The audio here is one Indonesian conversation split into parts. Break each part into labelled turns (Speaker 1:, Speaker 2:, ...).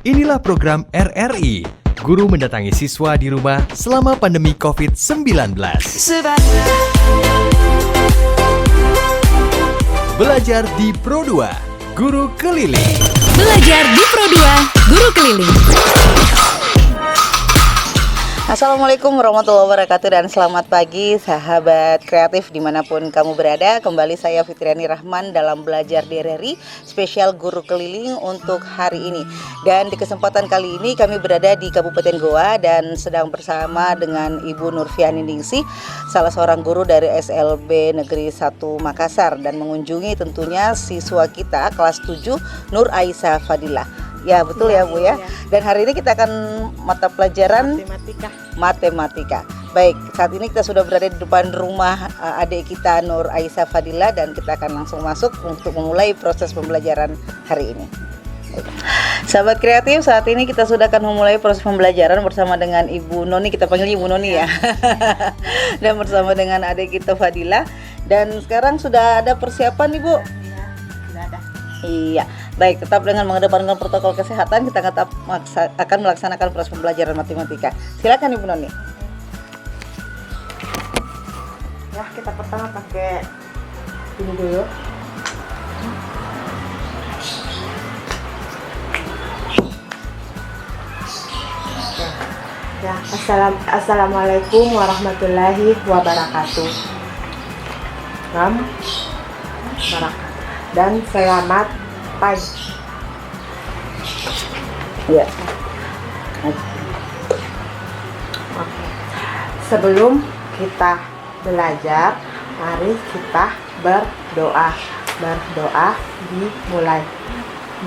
Speaker 1: Inilah program RRI, guru mendatangi siswa di rumah selama pandemi COVID-19. Belajar di Pro 2, Guru Keliling.
Speaker 2: Belajar di Pro 2, Guru Keliling.
Speaker 3: Assalamualaikum warahmatullahi wabarakatuh dan selamat pagi sahabat kreatif dimanapun kamu berada. Kembali saya Fitriani Rahman dalam Belajar di RRI spesial Guru Keliling untuk hari ini. Dan di kesempatan kali ini kami berada di Kabupaten Goa dan sedang bersama dengan Ibu Nurfiani Ningsih, salah seorang guru dari SLB Negeri 1 Makassar, dan mengunjungi tentunya siswa kita kelas 7 Nur Aisyah Fadilah. Ya betul ya Bu ya. Dan hari ini kita akan mata pelajaran matematika. Baik, saat ini kita sudah berada di depan rumah adik kita Nur Aisyah Fadilah dan kita akan langsung masuk untuk memulai proses pembelajaran hari ini. Baik. Sahabat kreatif, saat ini kita sudah akan memulai proses pembelajaran bersama dengan Ibu Noni, kita panggil Ibu Noni ya. Dan bersama dengan adik kita Fadilah. Dan sekarang sudah ada persiapan Ibu?
Speaker 4: Iya, sudah ada.
Speaker 3: Iya. Baik, tetap dengan mengedepankan protokol kesehatan, kita tetap akan melaksanakan proses pembelajaran matematika. Silakan Ibu Noni.
Speaker 4: Ya, kita pertama pakai ini dulu. Ya, assalamualaikum warahmatullahi wabarakatuh. Dan selamat pagi.
Speaker 3: Ya.
Speaker 4: Oke. Sebelum kita belajar, mari kita berdoa. Berdoa dimulai.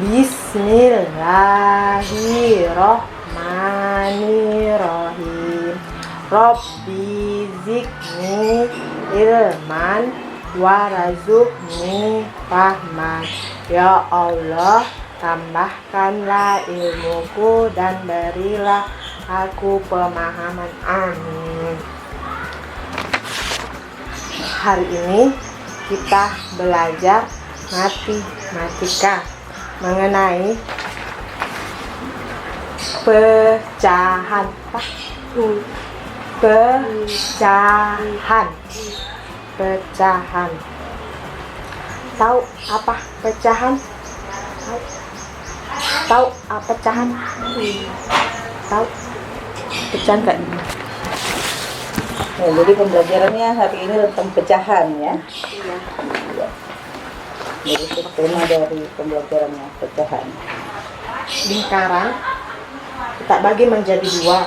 Speaker 4: Bismillahirrohmanirrohim. Robbi zidni ilman warazukni fahman. Ya Allah, tambahkanlah ilmuku dan berilah aku pemahaman. Amin. Hari ini kita belajar matematika mengenai pecahan. Pecahan. Tahu apa pecahan? Tahu apa pecahan? Tahu pecahan kayak gini.
Speaker 3: Ya, jadi pembelajarannya hari ini tentang pecahan ya.
Speaker 4: Iya.
Speaker 3: Jadi tema dari pembelajarannya pecahan.
Speaker 4: Lingkaran kita bagi menjadi 2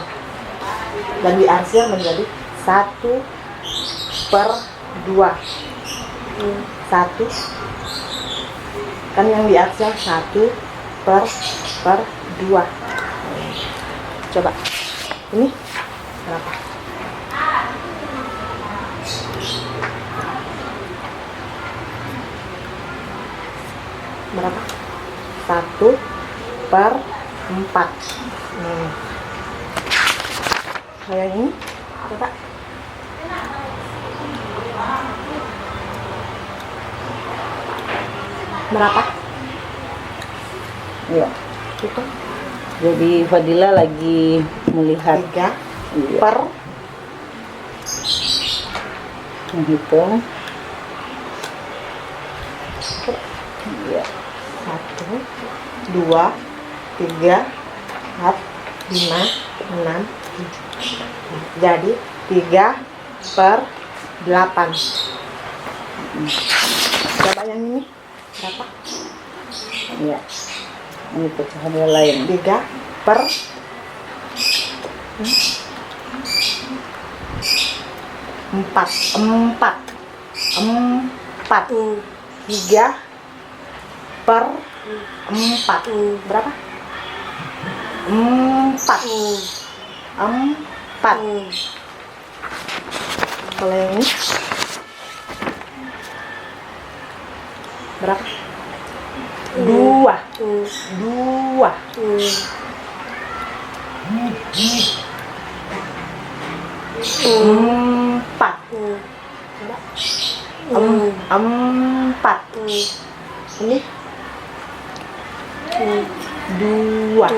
Speaker 4: dan diarsir menjadi 1/2. 1 kan yang diarsir 1/2. Coba ini berapa? Berapa? 1/4. Kayak ini coba. Berapa?
Speaker 3: Iya.
Speaker 4: Itu
Speaker 3: Jadi Fadilah lagi melihat
Speaker 4: 3
Speaker 3: iya,
Speaker 4: per
Speaker 3: menghitung. Iya.
Speaker 4: 1, 2, 3, 4, 5, 6, 7. Jadi 3/8. Coba yang ini berapa?
Speaker 3: Iya. Ini pecahan yang lain.
Speaker 4: 3/4. 3/4. Berapa? 4. Kalau yang ini berapa? 2. 4. Ini dua,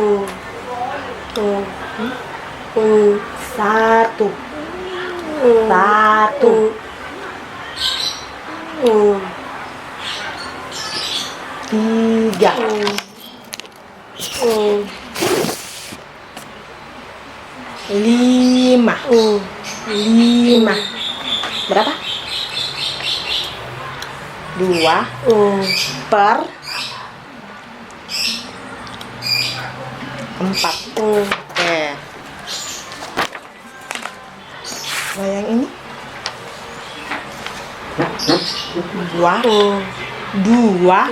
Speaker 4: satu, tiga, lima, berapa? 2 per 4. Oke. Nah yang ini 2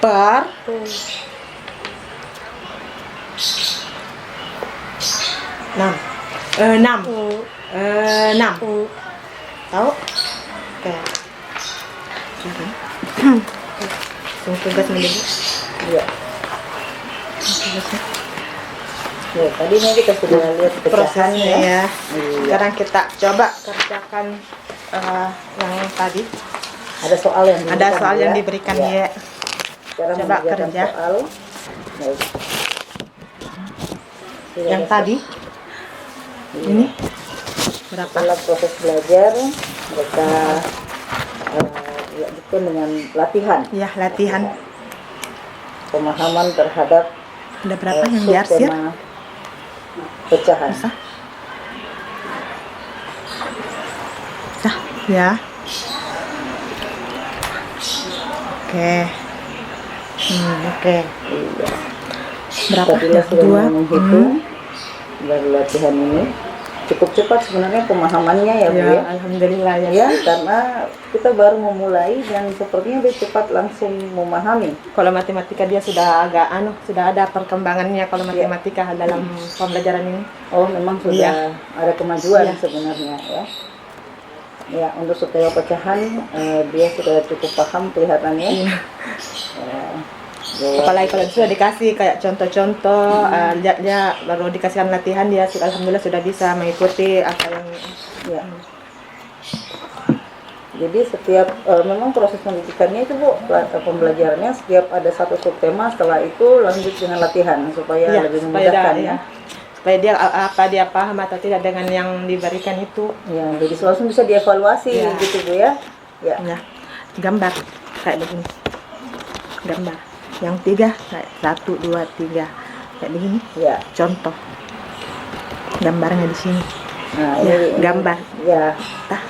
Speaker 4: per 6. Tahu? Oke. Tugas menjadi.
Speaker 3: Iya. Ya, tadi nih kita sudah lihat
Speaker 4: Prosesnya
Speaker 3: pecahannya
Speaker 4: ya.
Speaker 3: Iya.
Speaker 4: Sekarang kita coba kerjakan yang tadi.
Speaker 3: Ada soal yang diberikan,
Speaker 4: Ada soal yang
Speaker 3: ya.
Speaker 4: diberikan
Speaker 3: Iya.
Speaker 4: ya.
Speaker 3: Cara
Speaker 4: Coba
Speaker 3: mengerjakan
Speaker 4: kerja.
Speaker 3: soal. Baik. Sudah
Speaker 4: Yang
Speaker 3: ada
Speaker 4: tadi ini berapa?
Speaker 3: setelah proses belajar mereka dilanjutkan dengan latihan
Speaker 4: Ya, latihan.
Speaker 3: pemahaman terhadap
Speaker 4: Ada berapa yang diarsir?
Speaker 3: subtema pecahan.
Speaker 4: Sah, ya. Oke. Oke.
Speaker 3: Iya.
Speaker 4: Berapa?
Speaker 3: Apabila sudah
Speaker 4: 2.
Speaker 3: menghitung dari latihan ini cukup cepat sebenarnya pemahamannya ya Bu
Speaker 4: Ya,
Speaker 3: ya.
Speaker 4: alhamdulillah ya.
Speaker 3: Ya, karena kita baru memulai dan sepertinya dia cepat langsung memahami.
Speaker 4: Kalau matematika dia sudah agak sudah ada perkembangannya kalau
Speaker 3: Iya.
Speaker 4: matematika dalam pembelajaran ini.
Speaker 3: Oh, memang sudah
Speaker 4: Iya.
Speaker 3: ada kemajuan
Speaker 4: Iya.
Speaker 3: sebenarnya ya. Ya, untuk setiap pecahan dia sudah cukup paham kelihatannya.
Speaker 4: Iya.
Speaker 3: Bahwa-
Speaker 4: Apalagi kalau sudah dikasih kayak contoh-contoh, lihatnya baru dikasihkan latihan dia sudah alhamdulillah sudah bisa mengikuti apa yang
Speaker 3: ya. Jadi setiap memang proses pendidikannya itu Bu, pembelajarannya setiap ada satu subtema, setelah itu lanjut dengan latihan supaya
Speaker 4: Iya,
Speaker 3: lebih
Speaker 4: supaya
Speaker 3: memudahkan
Speaker 4: dia-
Speaker 3: ya.
Speaker 4: supaya dia apa dia paham atau tidak dengan yang diberikan itu.
Speaker 3: Ya, jadi langsung bisa dievaluasi
Speaker 4: Iya.
Speaker 3: gitu Bu ya. Ya.
Speaker 4: Ya, gambar kayak begini. Gambar. Yang 3 kayak 1 2 3 kayak begini.
Speaker 3: Ya.
Speaker 4: Contoh. Gambarnya di sini.
Speaker 3: Nah,
Speaker 4: Ya,
Speaker 3: ini
Speaker 4: gambar.
Speaker 3: Ya.
Speaker 4: Tah.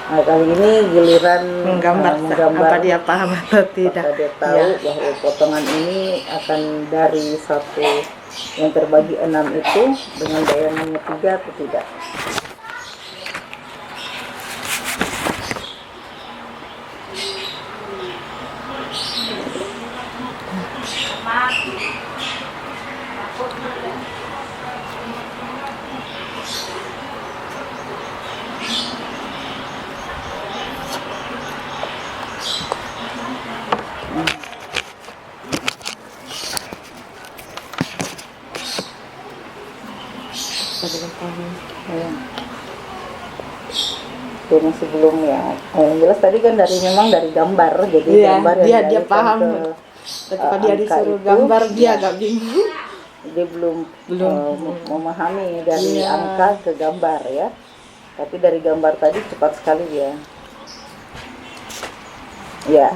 Speaker 3: Nah, kali ini giliran
Speaker 4: Menggambar apa dia paham atau tidak.
Speaker 3: apakah dia tahu
Speaker 4: Ya.
Speaker 3: bahwa potongan ini akan dari satu yang terbagi 6 itu dengan bayangannya 3 atau tidak. Itu masih belum ya. Yang jelas tadi kan memang dari gambar, jadi
Speaker 4: Iya,
Speaker 3: gambar yang
Speaker 4: dia
Speaker 3: dialihkan
Speaker 4: paham.
Speaker 3: ke,
Speaker 4: Tapi kalau dia
Speaker 3: angka
Speaker 4: disuruh
Speaker 3: itu,
Speaker 4: gambar dia
Speaker 3: ya,
Speaker 4: agak bingung.
Speaker 3: dia belum memahami dari
Speaker 4: Iya.
Speaker 3: angka ke gambar ya. Tapi dari gambar tadi cepat sekali dia. Ya,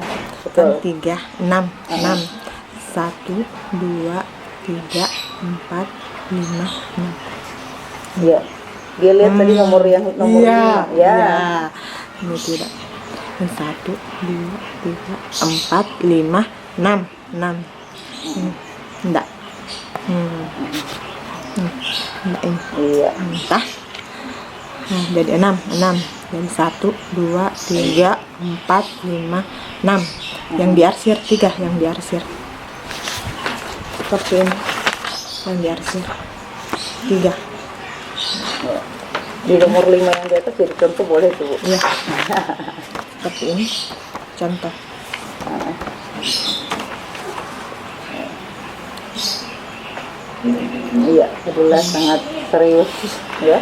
Speaker 4: Kan
Speaker 3: betul.
Speaker 4: 3 6 6 1 2 3 4 5 6.
Speaker 3: Ya. Dia lihat tadi nomor yang nomor
Speaker 4: Iya,
Speaker 3: 5 ya.
Speaker 4: iya. Ini tidak. 1 2 3 4 5 6 6. Enggak. Enggak ini.
Speaker 3: Iya.
Speaker 4: Entah. Nah, jadi 6 jadi 1 2 3 4 5 6 yang diarsir 3 yang diarsir seperti ini yang diarsir 3
Speaker 3: Ya. Di nomor 5 yang di atas jadi contoh boleh tuh Bu.
Speaker 4: ya seperti ini contoh.
Speaker 3: Iya, adalah sangat serius ya.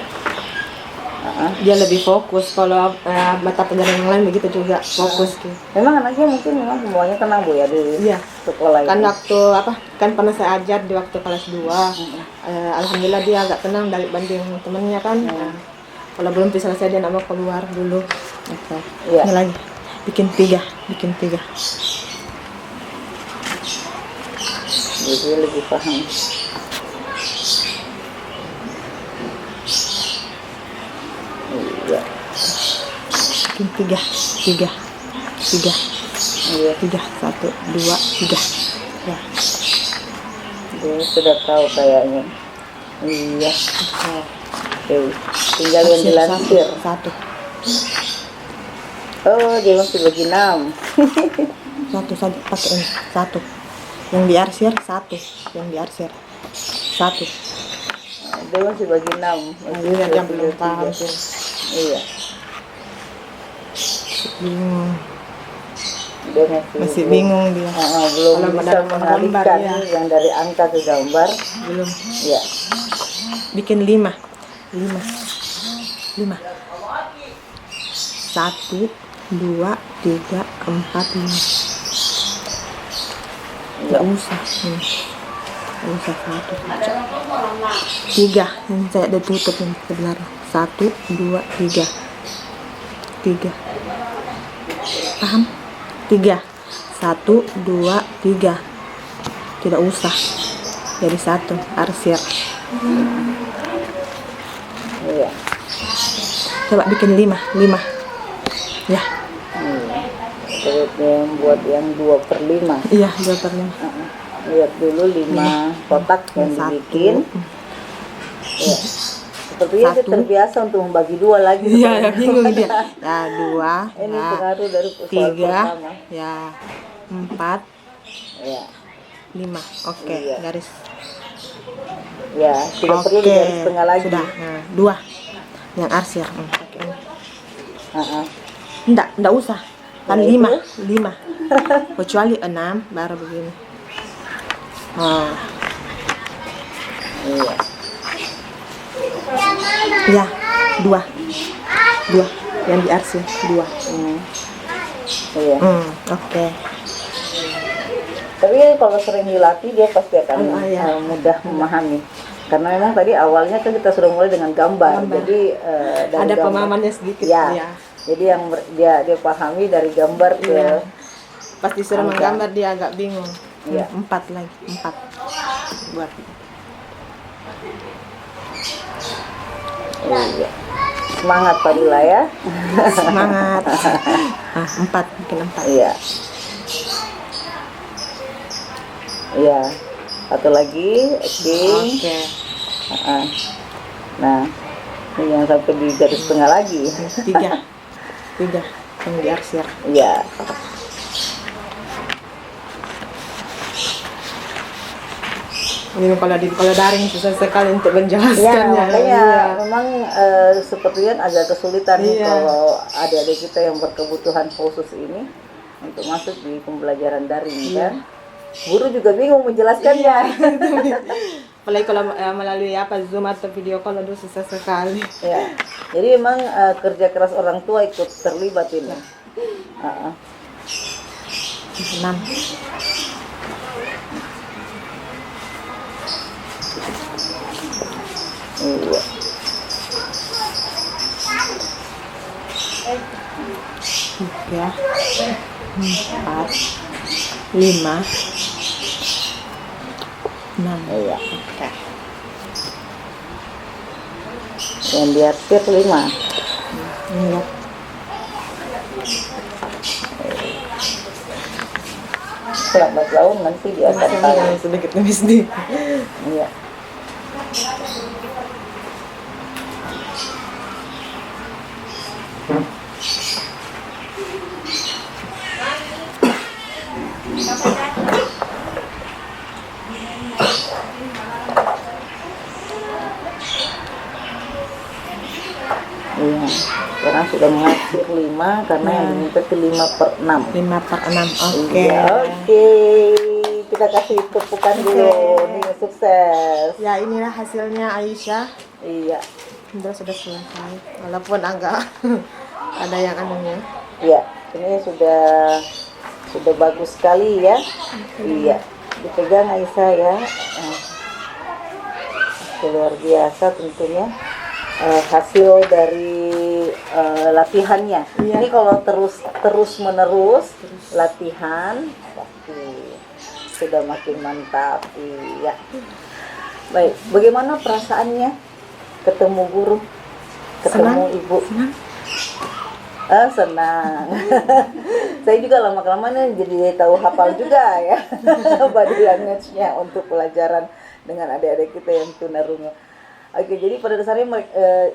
Speaker 4: Dia lebih fokus. Kalau mata pelajaran yang lain begitu juga fokus gitu.
Speaker 3: Memang anaknya mungkin memang semuanya tenang Bu ya di
Speaker 4: Iya.
Speaker 3: sekolah
Speaker 4: Kan
Speaker 3: itu.
Speaker 4: waktu kan pernah saya ajar di waktu kelas 2. Alhamdulillah dia agak tenang dari banding temennya kan. Kalau belum selesai dia nak mau keluar dulu. Oke.
Speaker 3: Iya.
Speaker 4: Ini lagi. Bikin tiga.
Speaker 3: Jadi lebih paham. Iya.
Speaker 4: Bikin tiga.
Speaker 3: Iya.
Speaker 4: 3, 1, 2, 3. Ya.
Speaker 3: Dia sudah tahu kayaknya. Iya. Oke. Tinggal yang dilansir.
Speaker 4: 1.
Speaker 3: Oh, dia masih bagi 6.
Speaker 4: Satu saja pakai ini. 1. Yang diarsir 1. Yang diarsir 1.
Speaker 3: Dia masih bagi 6.
Speaker 4: Ini yang belum paham tuh.
Speaker 3: Iya.
Speaker 4: Bingung.
Speaker 3: Dia
Speaker 4: Masih bingung dia.
Speaker 3: belum
Speaker 4: Kalau
Speaker 3: bisa
Speaker 4: dalam gambar,
Speaker 3: mengalihkan
Speaker 4: ya.
Speaker 3: yang dari angka ke gambar.
Speaker 4: Belum.
Speaker 3: Ya.
Speaker 4: Bikin 5. 1, 2, 3, 4, 5. Nggak usah. Nggak usah 1 saja. 3 yang saya udah tutup ini sebenarnya. 1, 2, 3. 3. Paham? 3. 1, 2, 3. Tidak usah. Jadi 1 arsir.
Speaker 3: Iya.
Speaker 4: Coba bikin 5. Ya.
Speaker 3: Terus yang buat yang 2/5.
Speaker 4: Iya, 2/5.
Speaker 3: Lihat dulu 5 kotak yang dibikin. Ya. Sepertinya dia
Speaker 4: 1.
Speaker 3: terbiasa untuk membagi 2 lagi.
Speaker 4: Iya, ya bingung dia. Ya, 2.
Speaker 3: Ini
Speaker 4: Ya,
Speaker 3: pengaruh dari soal
Speaker 4: 3.
Speaker 3: pertama.
Speaker 4: Ya, 4,
Speaker 3: Ya.
Speaker 4: 5. Oke,
Speaker 3: Iya.
Speaker 4: garis.
Speaker 3: Ya, tidak perlu di garis tengah lagi.
Speaker 4: Sudah. Nah, 2. Yang arsir. Pakai ini.
Speaker 3: Heeh.
Speaker 4: Enggak usah. Kan
Speaker 3: Ya,
Speaker 4: 5.
Speaker 3: itu.
Speaker 4: 5. Kecuali 6 baru begini. Nah,
Speaker 3: Iya.
Speaker 4: ya, 2. Yang diarsir 2.
Speaker 3: Iya.
Speaker 4: Oke.
Speaker 3: Tapi kalau sering dilatih dia pasti akan
Speaker 4: Iya.
Speaker 3: mudah memahami. Karena memang tadi awalnya kan kita sudah mulai dengan gambar. Jadi dari
Speaker 4: Ada
Speaker 3: gambar.
Speaker 4: pemahamannya sedikit
Speaker 3: Ya.
Speaker 4: ya.
Speaker 3: Jadi yang dia pahami dari gambar ke
Speaker 4: Iya. Pas disuruh
Speaker 3: angka.
Speaker 4: menggambar dia agak bingung.
Speaker 3: Iya.
Speaker 4: 4 lagi. 4. Buat.
Speaker 3: Iya. Semangat Fadila ya.
Speaker 4: Semangat. 4. Bikin 4.
Speaker 3: Iya. Iya. Satu lagi. Oke.
Speaker 4: Oke.
Speaker 3: Nah, ini yang sampai di garis tengah lagi.
Speaker 4: 3. Yang diarsir.
Speaker 3: Iya.
Speaker 4: Ini kalau daring susah sekali untuk
Speaker 3: Ya,
Speaker 4: menjelaskannya.
Speaker 3: makanya
Speaker 4: Iya.
Speaker 3: memang sepertinya agak kesulitan nih
Speaker 4: Iya.
Speaker 3: kalau adik-adik kita yang berkebutuhan khusus ini untuk masuk di pembelajaran daring kan. Guru juga bingung menjelaskannya.
Speaker 4: Apalagi kalau melalui Zoom atau video call, aduh susah sekali.
Speaker 3: Ya. Jadi memang kerja keras orang tua ikut terlibat ini.
Speaker 4: 6.
Speaker 3: Iya.
Speaker 4: 3, 4, 5, 6.
Speaker 3: Iya.
Speaker 4: Oke.
Speaker 3: Yang diarsir 5.
Speaker 4: Lihat.
Speaker 3: Lambat laun nanti dia akan tahu.
Speaker 4: Sedikit demi sedikit.
Speaker 3: Iya. Iya, sekarang sudah mengakhir 5 karena yang diminta itu 5/6.
Speaker 4: 5/6. Oke.
Speaker 3: Iya, oke. Kita kasih tepukan dulu. Nih, sukses.
Speaker 4: Ya, inilah hasilnya Aisyah.
Speaker 3: Iya.
Speaker 4: Sudah selesai. Walaupun agak ada yang anunya.
Speaker 3: Iya, ini sudah bagus sekali ya. Iya, dipegang Aisyah ya. Nah, luar biasa tentunya hasil dari latihannya.
Speaker 4: Iya.
Speaker 3: Ini kalau terus menerus latihan pasti sudah makin mantap. Iya. Baik, bagaimana perasaannya ketemu guru, ketemu
Speaker 4: Senang.
Speaker 3: ibu?
Speaker 4: Senang.
Speaker 3: Senang. Saya juga lama-kelamaan jadi tahu hafal juga ya body language-nya untuk pelajaran dengan adik-adik kita yang tunarungu. Oke, jadi pada dasarnya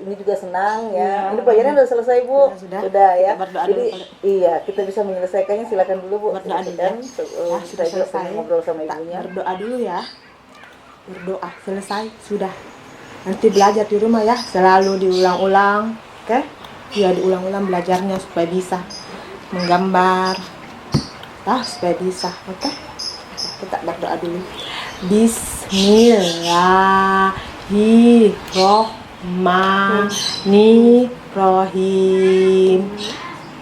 Speaker 3: ini juga senang ya.
Speaker 4: Iya.
Speaker 3: Ini pelajaran sudah selesai, Bu.
Speaker 4: Sudah.
Speaker 3: ya.
Speaker 4: Kita berdoa
Speaker 3: Jadi
Speaker 4: dulu.
Speaker 3: iya, kita bisa menyelesaikannya. Silakan dulu, Bu.
Speaker 4: Berdoa dulu.
Speaker 3: Silakan.
Speaker 4: Ya, sudah
Speaker 3: Saya juga
Speaker 4: selesai.
Speaker 3: pengen ngobrol sama
Speaker 4: Tak,
Speaker 3: ibunya.
Speaker 4: berdoa dulu ya. Berdoa selesai sudah. Nanti belajar di rumah ya, selalu diulang-ulang, oke? Ya diulang-ulang belajarnya supaya bisa menggambar, supaya bisa, oke? Kita berdoa dulu. Bismillahirrohmanirrohim.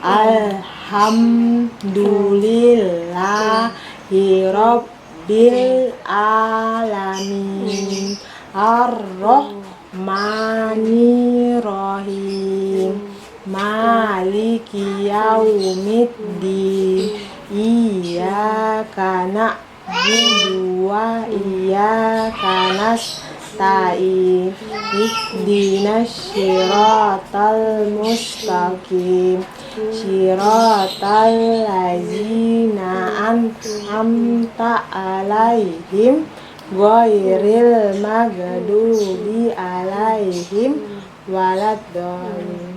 Speaker 4: Alhamdulillahirabbil alamin. Ar-Rahmanir-Rahim. Maliki yaumiddin. Iyyaka na'budu wa iyyaka nasta'in. Ihdinas siratal mustaqim. Siratal ladzina an'amta 'alaihim ghairil maghdubi 'alaihim waladdallin.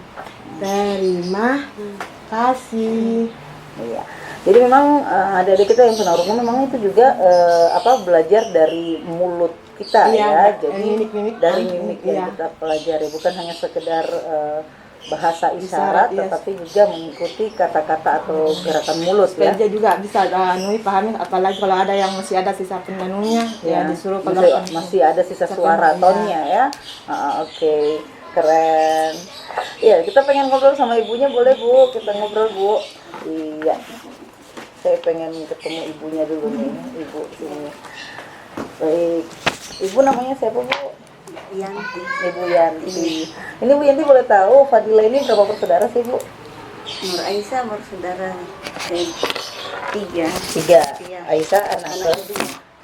Speaker 4: Terima kasih.
Speaker 3: Iya. Jadi memang adik-adik kita yang tunarungu memang itu juga belajar dari mulut kita
Speaker 4: Iya,
Speaker 3: ya.
Speaker 4: dari
Speaker 3: Jadi
Speaker 4: mimik-mimik.
Speaker 3: dari mimik yang
Speaker 4: Iya.
Speaker 3: kita pelajari, bukan hanya sekedar bahasa
Speaker 4: Isyarat,
Speaker 3: isyarat,
Speaker 4: iya.
Speaker 3: tetapi juga mengikuti kata-kata atau gerakan mulut
Speaker 4: Supaya
Speaker 3: ya.
Speaker 4: dia juga bisa pahami, apalagi kalau ada yang masih ada sisa pendanunya ya disuruh
Speaker 3: masih ada sisa suara
Speaker 4: iya.
Speaker 3: tonnya ya. Oke, keren. Iya, kita pengen ngobrol sama ibunya, boleh Bu? Kita ngobrol, Bu. Iya. Saya pengen ketemu ibunya dulu nih, Ibu sini. Baik. Ibu namanya siapa, Bu?
Speaker 5: Yanti.
Speaker 3: Ibu Yanti. Ini Bu Yanti boleh tahu Fadila ini berapa bersaudara sih, Bu?
Speaker 5: Nur Aisyah bersaudara tiga.
Speaker 3: Tiga.
Speaker 5: Iya.
Speaker 3: Aisyah anak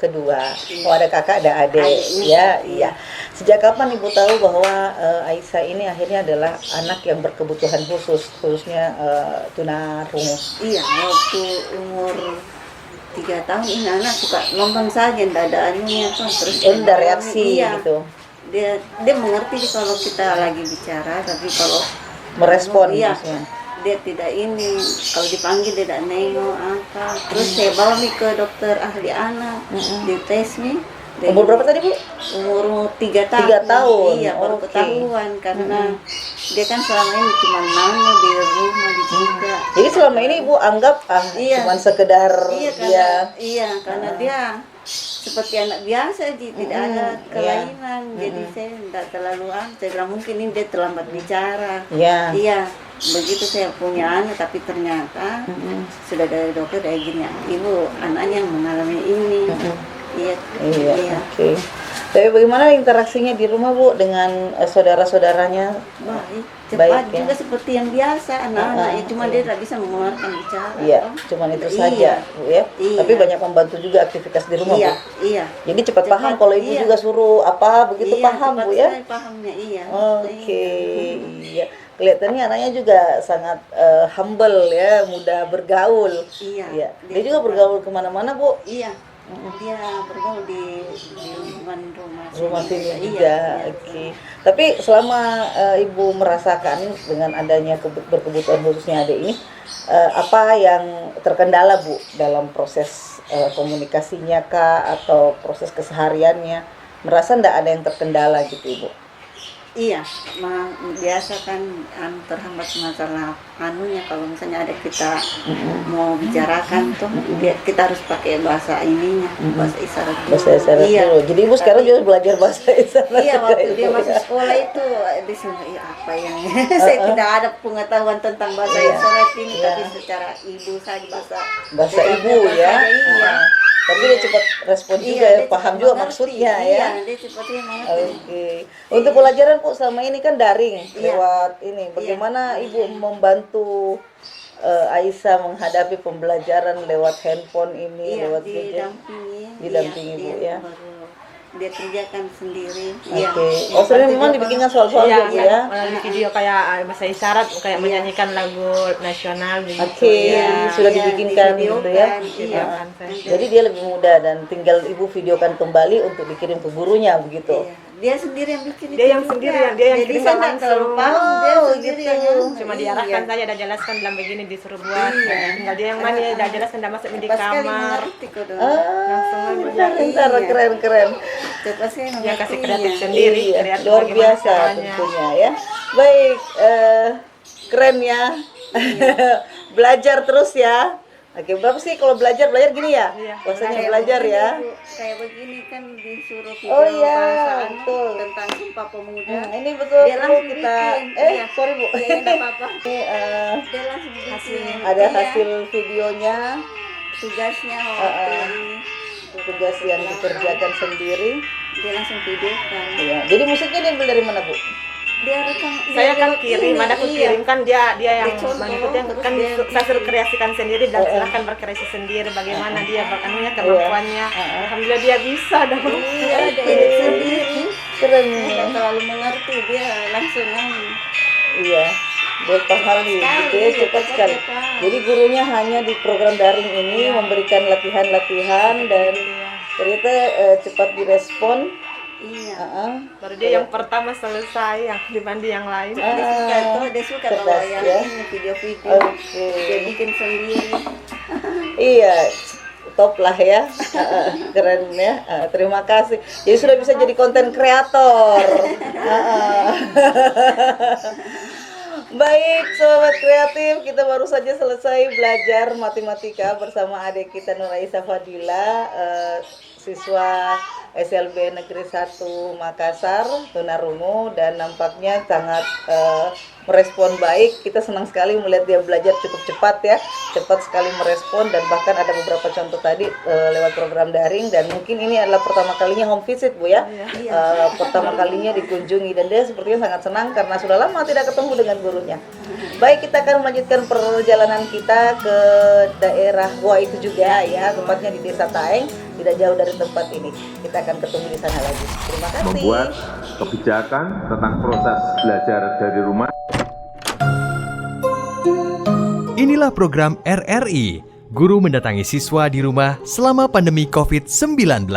Speaker 3: kedua.
Speaker 5: Iya.
Speaker 3: Oh, ada kakak, ada adik.
Speaker 5: Adiknya.
Speaker 3: Ya, iya. Sejak kapan Ibu tahu bahwa Aisyah ini akhirnya adalah anak yang berkebutuhan khusus, khususnya tunarungu?
Speaker 5: Iya, waktu umur 3 tahun ini anak suka nonton saja, tidak ada anunya kan, terus
Speaker 3: Ada reaksi
Speaker 5: iya,
Speaker 3: gitu,
Speaker 5: dia mengerti kalau kita lagi bicara, tapi kalau
Speaker 3: merespon
Speaker 5: iya,
Speaker 3: maksudnya.
Speaker 5: dia tidak ini, kalau dipanggil dia tidak nengok apa. Terus saya bawa nih ke dokter ahli anak, di tes nih. Dia
Speaker 3: Umur berapa tadi, Bu?
Speaker 5: Umur 3 tahun.
Speaker 3: 3 tahun.
Speaker 5: Iya, baru
Speaker 3: Oke.
Speaker 5: ketahuan karena dia kan selama ini cuma nano di rumah di juga.
Speaker 3: Jadi selama ini Ibu anggap
Speaker 5: Iya.
Speaker 3: cuma sekedar
Speaker 5: Karena dia seperti anak biasa Ji, tidak ada kelainan. Jadi saya tidak terlalu saya bilang mungkin ini dia terlambat bicara.
Speaker 3: Iya.
Speaker 5: Iya, begitu saya punya anak, tapi ternyata sudah dari dokter kayak gini, ibu anaknya yang mengalami ini. Iya,
Speaker 3: Iya, oke. Tapi bagaimana interaksinya di rumah, Bu, dengan saudara-saudaranya?
Speaker 5: Baik, cepat
Speaker 3: Baik, ya.
Speaker 5: juga seperti yang biasa anak-anak, cuma dia tidak bisa mengeluarkan bicara.
Speaker 3: Iya,
Speaker 5: toh.
Speaker 3: cuman itu
Speaker 5: Iya.
Speaker 3: saja, Bu ya.
Speaker 5: Iya.
Speaker 3: Tapi banyak membantu juga aktivitas di rumah,
Speaker 5: Iya,
Speaker 3: Bu.
Speaker 5: iya.
Speaker 3: Jadi cepat
Speaker 5: Cepat,
Speaker 3: paham kalau Ibu
Speaker 5: iya.
Speaker 3: juga suruh apa, begitu
Speaker 5: Iya,
Speaker 3: paham,
Speaker 5: cepat
Speaker 3: Bu ya.
Speaker 5: sekali pahamnya, iya.
Speaker 3: Oke, iya. Kelihatannya anaknya juga sangat humble ya, mudah bergaul.
Speaker 5: Iya.
Speaker 3: Dia juga bergaul kemana-mana, Bu.
Speaker 5: Iya. Dia bergaul di lingkungan
Speaker 3: Rumah sini
Speaker 5: Iya,
Speaker 3: juga,
Speaker 5: iya.
Speaker 3: oke. Tapi selama Ibu merasakan dengan adanya berkebutuhan khususnya adik ini, apa yang terkendala, Bu, dalam proses komunikasinya kah atau proses kesehariannya? Merasa enggak ada yang terkendala gitu, Ibu?
Speaker 5: Iya, biasa kan terhambat masalah anunya kalau misalnya ada kita mau bicarakan tuh kita harus pakai bahasa ininya, bahasa isyarat dulu.
Speaker 3: Bahasa isyarat dulu. Jadi ibu sekarang juga belajar bahasa isyarat.
Speaker 5: Iya, waktu dia masih sekolah itu di sini apa yang saya tidak ada pengetahuan tentang bahasa isyarat ini, tapi secara ibu saja bahasa
Speaker 3: ibu ya.
Speaker 5: Iya.
Speaker 3: Tapi dia cepat respon juga,
Speaker 5: dia
Speaker 3: paham
Speaker 5: cepat
Speaker 3: juga
Speaker 5: mengerti.
Speaker 3: maksudnya
Speaker 5: Iya,
Speaker 3: ya.
Speaker 5: dia cepatnya mengerti.
Speaker 3: Oke. Untuk pelajaran Bu selama ini kan daring
Speaker 5: Iya.
Speaker 3: lewat ini. Bagaimana Ibu membantu Aisyah menghadapi pembelajaran lewat handphone ini,
Speaker 5: Iya,
Speaker 3: lewat gadget? Didampingi, Bu, ya.
Speaker 5: Dia kerjakan sendiri.
Speaker 3: Oke. Oh, sering memang dibikinkan soal-soal
Speaker 4: Iya,
Speaker 3: gitu ya.
Speaker 4: melalui video kayak bahasa isyarat, kayak menyanyikan lagu nasional gitu.
Speaker 3: Oke,
Speaker 4: Iya.
Speaker 3: sudah
Speaker 5: Iya,
Speaker 3: dibikinkan gitu ya.
Speaker 5: divideokan, iya.
Speaker 3: Jadi dia lebih mudah dan tinggal Ibu videokan kembali untuk dikirim ke gurunya begitu.
Speaker 5: Iya. Dia sendiri yang bikin
Speaker 4: Dia
Speaker 5: itu
Speaker 4: yang
Speaker 5: juga.
Speaker 4: sendiri yang dia yang
Speaker 5: Jadi
Speaker 4: kirim
Speaker 5: saya nggak
Speaker 4: langsung.
Speaker 5: terlalu paham, dia
Speaker 3: Oh,
Speaker 5: sendiri
Speaker 3: gitu.
Speaker 5: yang anu.
Speaker 4: Cuma
Speaker 5: Iya.
Speaker 4: diarahkan saja, ada jelaskan dalam begini disuruh buat.
Speaker 5: Iya.
Speaker 4: Tinggal dia yang mana dia jelaskan, udah masuk di
Speaker 5: Pas sekali
Speaker 4: kamar.
Speaker 5: mengerti kok dong.
Speaker 3: Pintar, keren.
Speaker 5: Cepat sekali
Speaker 4: Dia
Speaker 5: mengerti.
Speaker 4: kasih kreatif
Speaker 5: Iya.
Speaker 4: sendiri,
Speaker 3: Iya,
Speaker 4: kreatif
Speaker 3: luar
Speaker 4: bagaimana
Speaker 3: biasa
Speaker 4: caranya.
Speaker 3: tentunya ya. Baik, keren ya. Belajar terus ya. Oke, berapa sih kalau belajar gini ya?
Speaker 4: Iya.
Speaker 3: Bahasanya
Speaker 5: Kayak
Speaker 3: belajar
Speaker 5: begini,
Speaker 3: ya.
Speaker 5: Bu. Kayak begini kan disuruh video
Speaker 3: Oh iya,
Speaker 5: bahasa anu
Speaker 3: betul.
Speaker 5: tentang Sumpah Pemuda.
Speaker 3: Ini betul
Speaker 5: Dia langsung
Speaker 3: kita.
Speaker 5: bikin. Iya.
Speaker 3: Sorry Bu.
Speaker 5: Iya, enggak apa-apa.
Speaker 3: Ini
Speaker 5: Dia langsung bikin.
Speaker 3: ada
Speaker 5: Iya,
Speaker 3: hasil videonya,
Speaker 5: tugasnya waktu ini.
Speaker 3: tugas yang dikerjakan sendiri.
Speaker 5: Dia langsung videokan.
Speaker 3: Iya. Jadi musiknya diambil dari mana Bu?
Speaker 5: Dia rekam.
Speaker 4: Saya
Speaker 5: dia
Speaker 4: kan
Speaker 5: lewat
Speaker 4: kirim,
Speaker 5: ini,
Speaker 4: ada aku
Speaker 5: iya.
Speaker 4: kirim kan dia yang
Speaker 5: Dicontoh,
Speaker 4: mengikuti
Speaker 5: terus
Speaker 4: kan
Speaker 5: dia
Speaker 4: saya suruh
Speaker 5: bikin.
Speaker 4: kreasikan sendiri dan silahkan berkreasi sendiri bagaimana dia bakanunya kemampuannya. Alhamdulillah dia bisa dah.
Speaker 5: Iya, ada edit sendiri.
Speaker 3: Keren.
Speaker 5: Tidak terlalu mengerti, dia langsung
Speaker 3: Iya. Dia paham gitu ya, cepat sekali. Jadi gurunya hanya di program daring ini memberikan latihan-latihan dan ternyata cepat direspon.
Speaker 5: Iya.
Speaker 4: Baru dia yang pertama selesai yang dibanding yang lain.
Speaker 5: Dia suka kalau
Speaker 3: cerdas,
Speaker 5: yang
Speaker 3: ya.
Speaker 5: ini video-video.
Speaker 3: Oke.
Speaker 5: Dia bikin sendiri.
Speaker 3: Iya, top lah ya. Keren ya. Terima kasih. Jadi sudah bisa jadi konten kreator. Baik, sobat kreatif, kita baru saja selesai belajar matematika bersama adik kita Nur Aisyah Fadila, siswa SLB Negeri 1 Makassar, tunarungu, dan nampaknya sangat merespon baik. Kita senang sekali melihat dia belajar cukup cepat ya, cepat sekali merespon, dan bahkan ada beberapa contoh tadi lewat program daring, dan mungkin ini adalah pertama kalinya home visit Bu ya. Pertama kalinya dikunjungi, dan dia sepertinya sangat senang karena sudah lama tidak ketemu dengan gurunya. Baik, kita akan melanjutkan perjalanan kita ke daerah Goa itu juga ya, tepatnya di Desa Taeng, tidak jauh dari tempat ini. Kita akan ketemu di sana lagi. Terima kasih.
Speaker 6: Membuat kebijakan tentang proses belajar dari rumah.
Speaker 1: Inilah program RRI, guru mendatangi siswa di rumah selama pandemi COVID-19.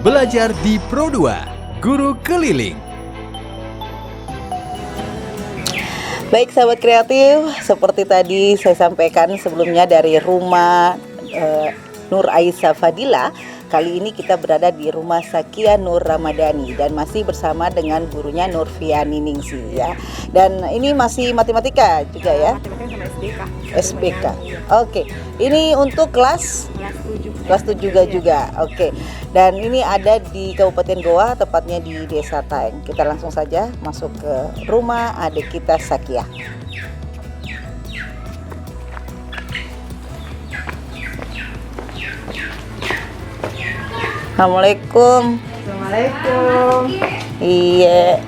Speaker 1: Belajar di Pro 2, Guru Keliling.
Speaker 3: Baik sahabat kreatif, seperti tadi saya sampaikan sebelumnya dari rumah Nur Aisyah Fadila, kali ini kita berada di rumah Sakia Nur Ramadhani dan masih bersama dengan gurunya Nur Fiani Ningsi ya. Dan ini masih matematika juga ya.
Speaker 4: Sama SBK.
Speaker 3: SBK. Oke. Ini untuk kelas 7 juga. Oke. Dan ini ada di Kabupaten Goa, tepatnya di Desa Taeng. Kita langsung saja masuk ke rumah adik kita Sakia. Assalamualaikum.
Speaker 4: Assalamualaikum.
Speaker 3: Iya.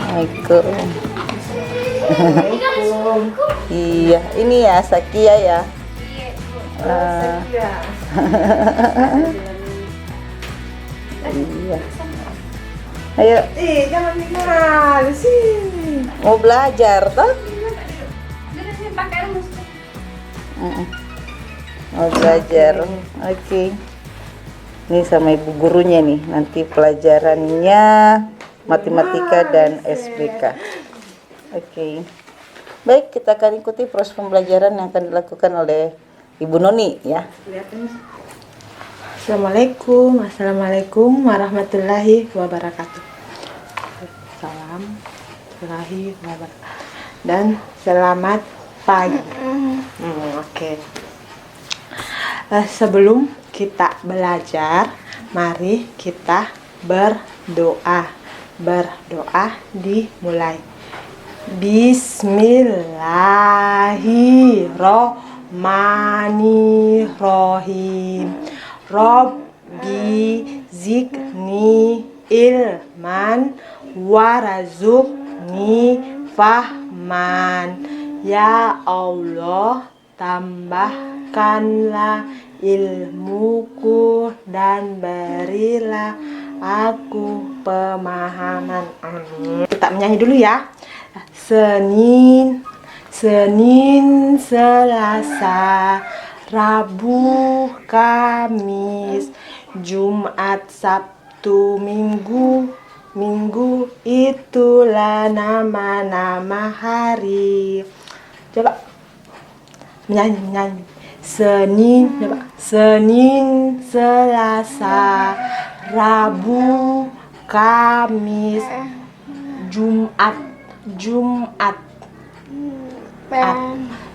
Speaker 3: Assalamualaikum. Iya, ini ya Sakia ya.
Speaker 4: Iya.
Speaker 3: Iya. Ayo,
Speaker 4: Jangan tinggal di sini.
Speaker 3: mau belajar toh? Mau belajar. Oke. Ini sama ibu gurunya nih. Nanti pelajarannya matematika dan SBK. Oke. Baik, kita akan ikuti proses pembelajaran yang akan dilakukan oleh Ibu Noni ya.
Speaker 4: Assalamualaikum warahmatullahi wabarakatuh. Salam warahmatullahi wabarakatuh. Dan selamat pagi. Oke. Sebelum kita belajar, mari kita berdoa. Berdoa dimulai. Bismillahirrohmanirrohim. Robbi zikni ilman warazukni fahman. Ya Allah, tambahkanlah ilmuku dan berilah aku pemahaman. Amin. Kita menyanyi dulu ya. Senin, Selasa, Rabu, Kamis, Jumat, Sabtu, Minggu. Minggu itulah nama-nama hari. Coba menyanyi. Senin, coba. Senin, Selasa, Rabu, Kamis, Jumat,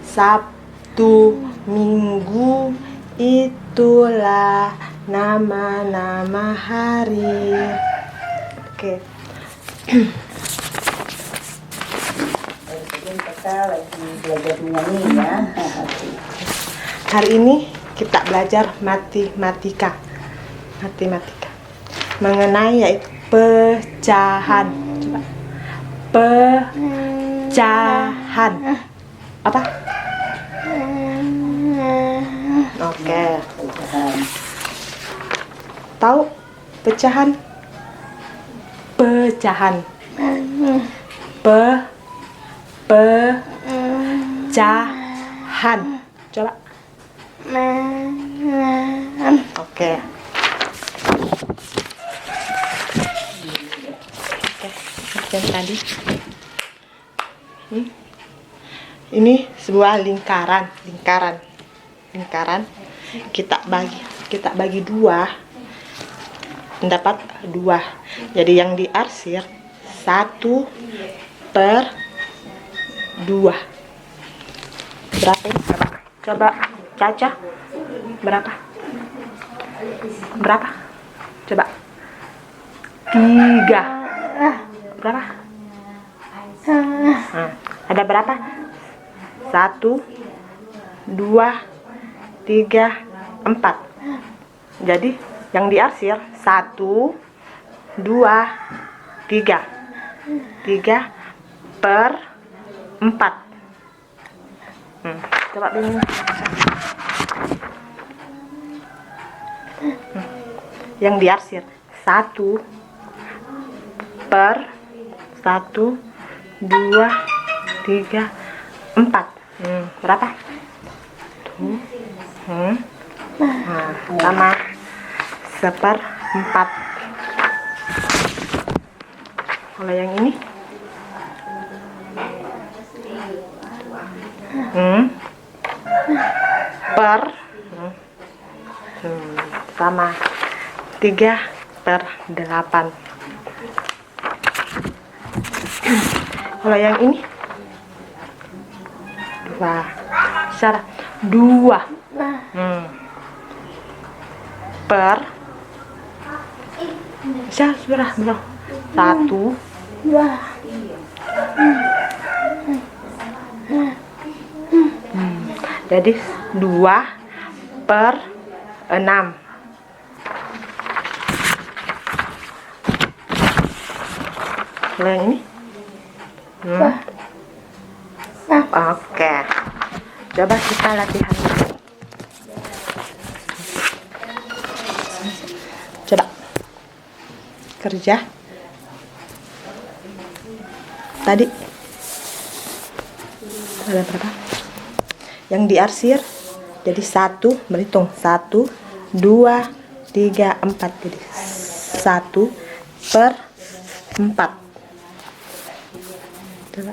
Speaker 4: Sabtu, Minggu, itulah nama-nama hari. Oke.
Speaker 3: Kita lagi belajar menyanyi ya.
Speaker 4: Hari ini kita belajar matematika. Mengenai yaitu pecahan. Coba. Pecahan. Apa? Oke. Tahu pecahan? Pecahan. Pecahan. Coba. Oke. Yang tadi. Ini sebuah lingkaran. Kita bagi dua. Mendapat 2. Jadi yang diarsir 1/2. Berapa ini? Coba Caca. Berapa? Coba. 3. Berapa? Ada berapa? 1, 2, 3, 4. Jadi yang diarsir 1, 2, 3. 3/4. Coba bingung. Yang diarsir 1/1, 2, 3, 4. Berapa? Tuh. Sama 1/4. Kalau yang ini sama 3/8. Kalau yang ini 2 per belum 1, 2. Jadi 2/6. Kalau yang ini oke. Coba kita latihan. Coba kerja tadi ada berapa yang diarsir? Jadi 1 berhitung 1, 2, 3, 4. Jadi 1/4. Coba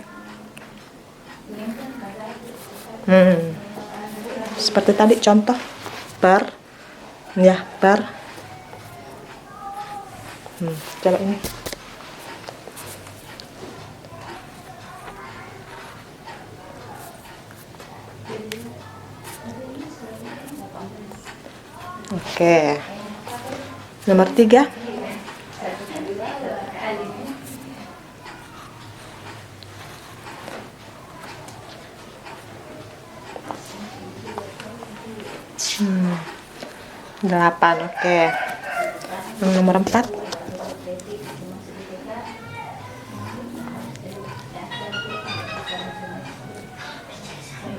Speaker 4: Seperti tadi contoh per, ya per. Coba ini. Oke. Nomor 3. Delapan, oke. Nomor 4.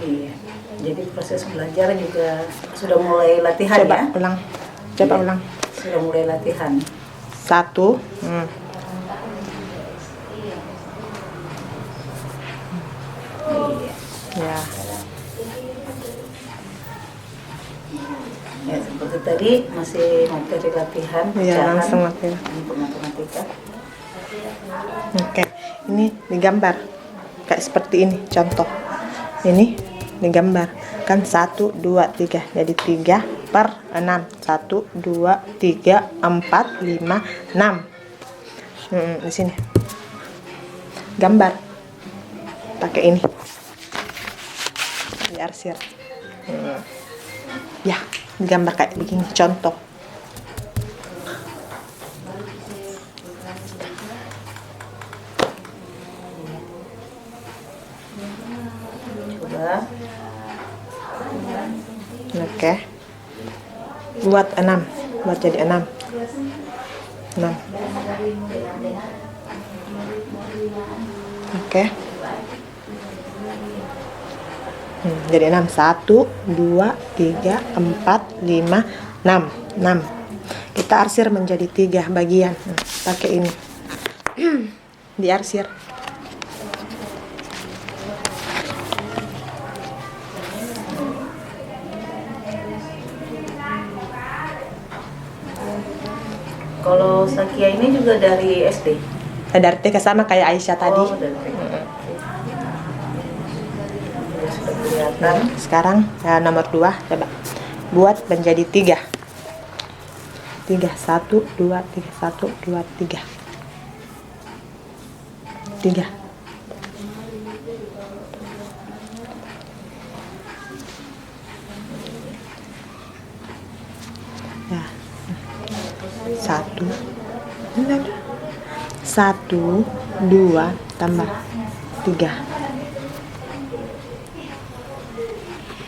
Speaker 5: Iya. Jadi proses belajar juga sudah mulai latihan
Speaker 4: Coba
Speaker 5: ya?
Speaker 4: ulang. Coba
Speaker 5: Iya.
Speaker 4: ulang.
Speaker 5: Sudah mulai latihan.
Speaker 4: 1. Ya.
Speaker 5: Ya, seperti tadi masih materi latihan
Speaker 4: Iya,
Speaker 5: pecahan
Speaker 4: langsung latihan.
Speaker 5: untuk matematika.
Speaker 4: Oke, ini digambar kayak seperti ini contoh. Ini digambar kan 1, 2, 3. Jadi 3 per 6. 1, 2, 3, 4, 5, 6. Di sini. Gambar. Pakai ini. Diarsir. Ya, digambar kayak begini contoh.
Speaker 5: Coba.
Speaker 4: Oke. Buat 6. Buat jadi 6. 6. Oke. Jadi 6. 1, 2, 3, 4, 5, 6. 6. Kita arsir menjadi 3 bagian. Pakai ini. Diarsir.
Speaker 5: Kalau Sakia ini juga dari SD?
Speaker 4: Dari TK sama kayak Aisyah tadi.
Speaker 5: Oh, dari TK. Sudah kelihatan.
Speaker 4: Sekarang nomor 2 coba buat menjadi 3. 3, 1, 2, 3, 1, 2, 3. 3. Ya. 1. 1, 2 tambah 3.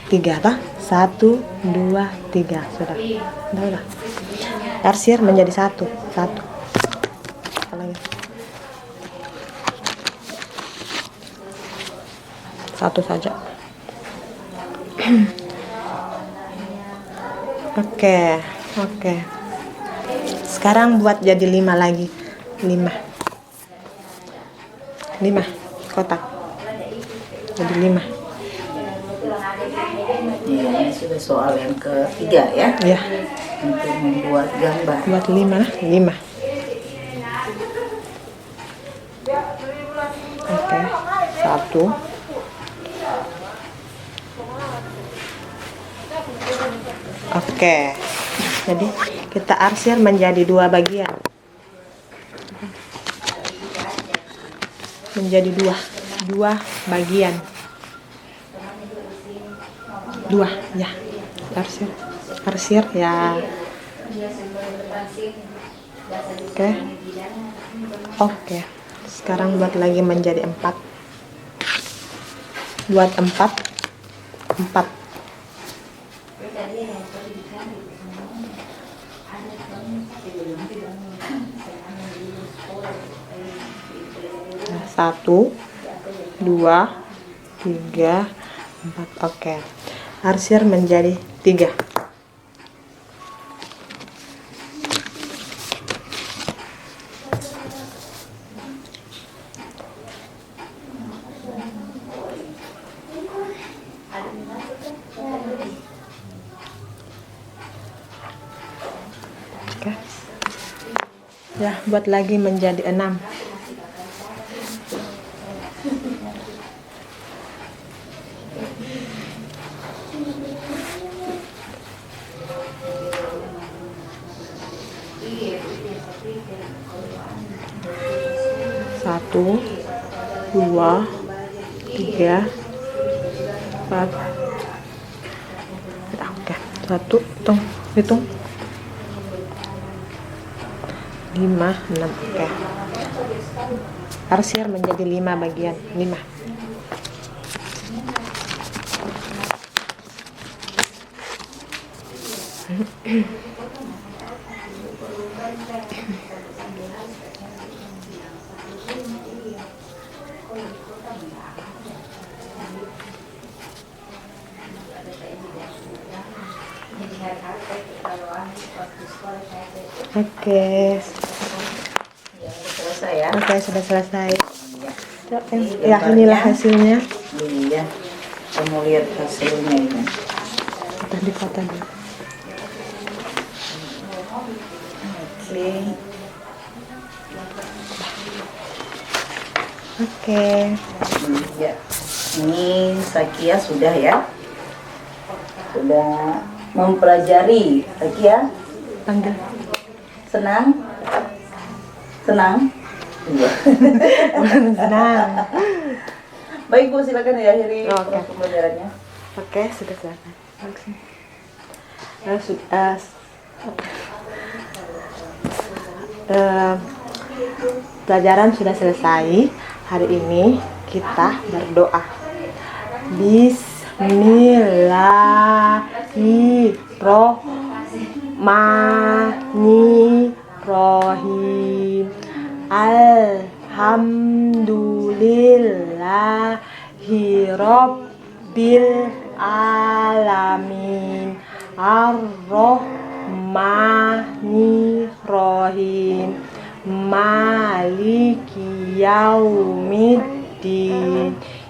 Speaker 4: 3 apa? 1, 2, 3. Sudah. Udah. Arsir menjadi 1. 1. Lagi. 1 saja. Oke. Sekarang buat jadi 5 lagi. 5 kotak. Jadi 5.
Speaker 5: Ya, ini sudah soal yang ketiga ya.
Speaker 4: Ya,
Speaker 5: Untuk membuat gambar.
Speaker 4: buat 5. Oke. 1. Oke. Jadi kita arsir menjadi 2 bagian. Menjadi 2 bagian. 2 ya. Arsir ya. Oke. Sekarang buat lagi menjadi 4. Buat 4. Nah, 1, 2, 3, 4. Oke. Arsir menjadi 3. Oke. Ya, buat lagi menjadi 6. Satu, dua, tiga, empat. Oke, satu, hitung. 5, 6, oke. Parsir menjadi 5 bagian, 5. Oke.
Speaker 5: Selesai ya.
Speaker 4: Oke, sudah selesai. Ya, inilah hasilnya.
Speaker 5: Iya. Kamu lihat hasilnya ini.
Speaker 4: Kita dipoto dulu.
Speaker 5: Oke.
Speaker 4: Oke.
Speaker 5: Ya. Ini Sakia sudah ya. Sudah mempelajari. Sakia
Speaker 4: Panggil.
Speaker 5: senang? Senang? Iya.
Speaker 4: Senang.
Speaker 5: Baik Bu, silakan ya akhiri
Speaker 4: Oke.
Speaker 5: pembelajarannya.
Speaker 4: Oke, sudah selesai. Pelajaran sudah selesai. Hari ini kita berdoa. Bismillahirrohmanirrohim. Alhamdulillahirabbil alamin. Ar-Rahmanirrahim. Maliki yaumiddin.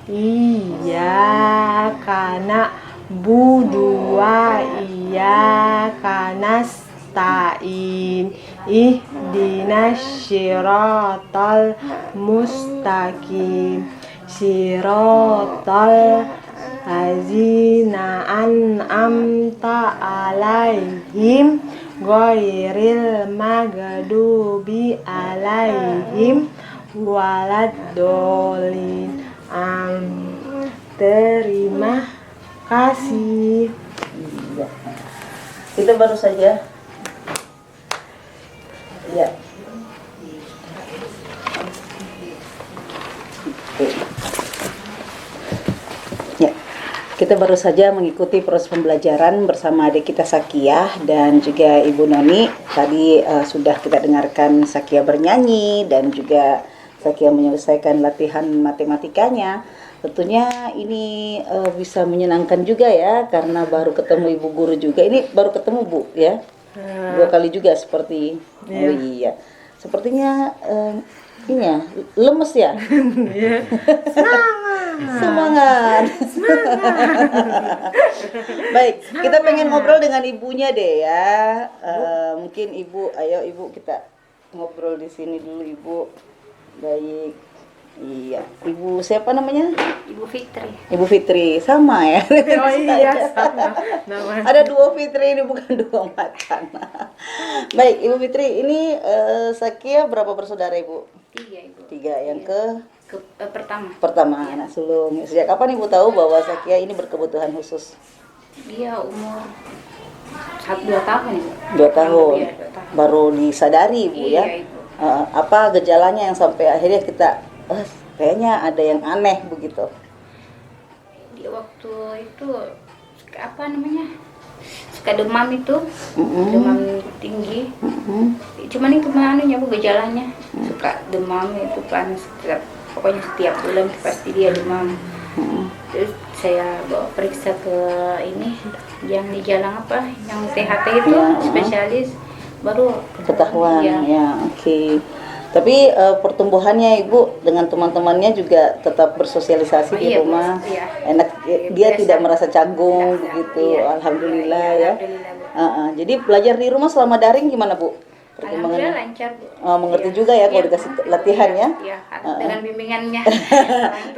Speaker 4: Iyyaka na'budu wa iyyaka nasta'in. Ihdinas siratal mustaqim. Siratal ladzina an'amta alaihim ghairil maghdubi alaihim waladdallin. Terima kasih.
Speaker 5: Iya. Kita baru saja. Ya. Ya. Kita baru saja mengikuti proses pembelajaran bersama adik kita Sakia dan juga Ibu Noni. Tadi sudah kita dengarkan Sakia bernyanyi dan juga Sakia menyelesaikan latihan matematikanya. Tentunya ini bisa menyenangkan juga ya, karena baru ketemu Ibu Guru juga. Ini baru ketemu Bu ya, 2 kali juga seperti. Oh iya, sepertinya ini ya lemes ya. Semangat. Baik, kita pengen ngobrol dengan ibunya deh ya. Mungkin Ibu, ayo Ibu kita ngobrol di sini dulu Ibu. Baik. Iya, Ibu siapa namanya?
Speaker 7: Ibu Fitri.
Speaker 5: Ibu Fitri, sama ya.
Speaker 4: Oh iya, sama.
Speaker 5: Ada 2 Fitri ini, bukan 2 macan. Baik, Ibu Fitri, ini Sakia berapa bersaudara Ibu?
Speaker 7: 3 Ibu.
Speaker 5: 3, yang ke
Speaker 7: Pertama.
Speaker 5: anak sulung. Sejak kapan Ibu tahu bahwa Sakia ini berkebutuhan khusus?
Speaker 7: Dia umur 2 tahun Ibu.
Speaker 5: 2 tahun.
Speaker 7: Iya, 2 tahun.
Speaker 5: Baru disadari Ibu ya.
Speaker 7: Iya Ibu.
Speaker 5: Apa gejalanya yang sampai akhirnya kita kayaknya ada yang aneh begitu?
Speaker 7: Dia waktu itu apa namanya? Suka demam itu. Demam tinggi. Cuman itu anunya Bu, gejalanya. Suka demam itu panas pokoknya setiap bulan pasti dia demam. Terus saya bawa periksa ke ini yang di jalan apa? Yang THT itu spesialis, baru
Speaker 5: Ketahuan ya, oke. Tapi pertumbuhannya Ibu dengan teman-temannya juga tetap bersosialisasi di
Speaker 7: iya, Bu.
Speaker 5: rumah.
Speaker 7: Iya.
Speaker 5: Enak, dia
Speaker 7: Biasa.
Speaker 5: tidak merasa canggung
Speaker 7: Tidak,
Speaker 5: begitu.
Speaker 7: iya.
Speaker 5: Alhamdulillah
Speaker 7: Iya,
Speaker 5: ya.
Speaker 7: alhamdulillah, Bu.
Speaker 5: Jadi belajar di rumah selama daring gimana Bu?
Speaker 7: Alhamdulillah lancar Bu.
Speaker 5: Mengerti
Speaker 7: Iya.
Speaker 5: juga ya kalau
Speaker 7: Iya,
Speaker 5: dikasih latihan ya.
Speaker 7: Iya, dengan bimbingannya.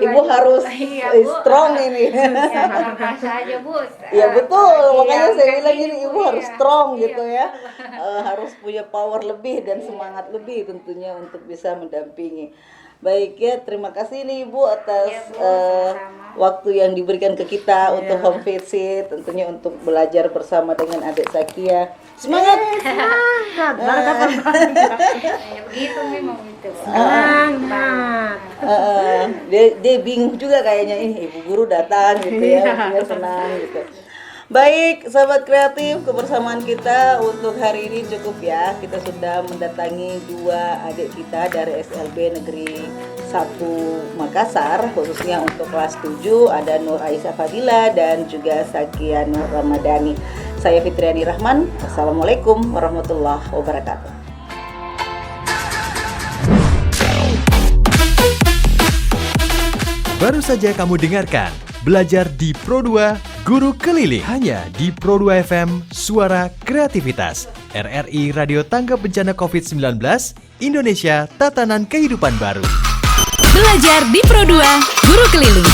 Speaker 5: Ibu harus
Speaker 7: Iya, Bu.
Speaker 5: strong ini.
Speaker 7: Ya, merasa aja Bu.
Speaker 5: Ya betul, makanya
Speaker 7: Iya,
Speaker 5: saya
Speaker 7: kayak
Speaker 5: bilang
Speaker 7: gini,
Speaker 5: ini
Speaker 7: Bu.
Speaker 5: ibu harus
Speaker 7: Iya.
Speaker 5: strong
Speaker 7: Iya,
Speaker 5: gitu ya.
Speaker 7: betul.
Speaker 5: Harus punya power lebih dan semangat lebih tentunya untuk bisa mendampingi. Baik ya, terima kasih nih Ibu atas
Speaker 7: Iya, Bu, sama-sama.
Speaker 5: waktu yang diberikan ke kita untuk home visit, tentunya untuk belajar bersama dengan adik Sakia. Semangat!
Speaker 7: Ya, begitu memang gitu Bu.
Speaker 5: Dia bingung juga kayaknya, ibu guru datang gitu ya, dia senang gitu. Baik, sahabat kreatif, kebersamaan kita untuk hari ini cukup ya. Kita sudah mendatangi 2 adik kita dari SLB Negeri 1 Makassar, khususnya untuk kelas 7, ada Nur Aisyah Fadila dan juga Sakia Nur Ramadhani. Saya Fitriani Rahman, Assalamualaikum warahmatullahi wabarakatuh.
Speaker 1: Baru saja kamu dengarkan Belajar di Pro2 Guru Keliling hanya di Pro2 FM Suara Kreativitas RRI Radio Tanggap Bencana COVID-19 Indonesia Tatanan Kehidupan Baru.
Speaker 2: Belajar di Pro2 Guru Keliling.